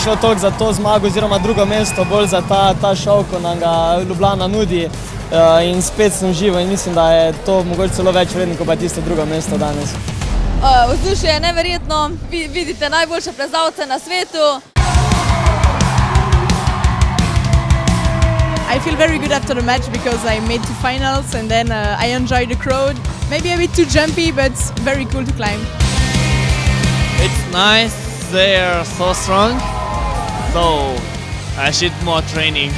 šlo toliko za to zmago oziroma drugo mesto, bolj za ta šov, ko nam ga Ljubljana nudi in spet sem živo in mislim, da je to mogoče celo več vredno, kot pa tisto drugo mesto danes. Vzdušje je neverjetno, vidite najboljše plezalce na svetu. I feel very good after the match because I made 2 finals and then I enjoy the crowd. Maybe a bit too jumpy, but very cool to climb. It's nice, they are so strong, so I should more training.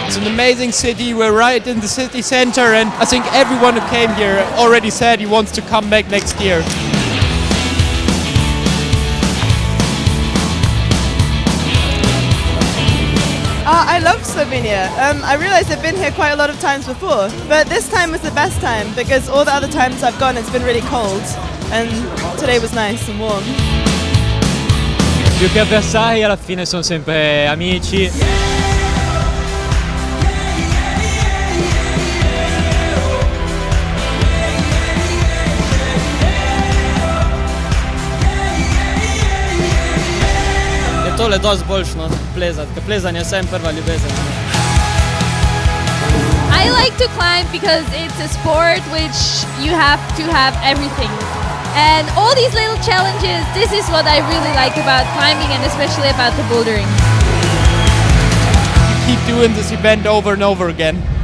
It's an amazing city, we're right in the city center and I think everyone who came here already said he wants to come back next year. I love Slovenia. I realized I've been here quite a lot of times before, but this time was the best time because all the other times I've gone it's been really cold and today was nice and warm. Più che avversari alla fine sono sempre amici. Tole je dosti boljšno plezati, ker plezanje je vsem prva ljubezen. I like to climb because it's a sport which you have to have everything. And all these little challenges, this is what I really like about climbing and especially about the bouldering. You keep doing this event over and over again.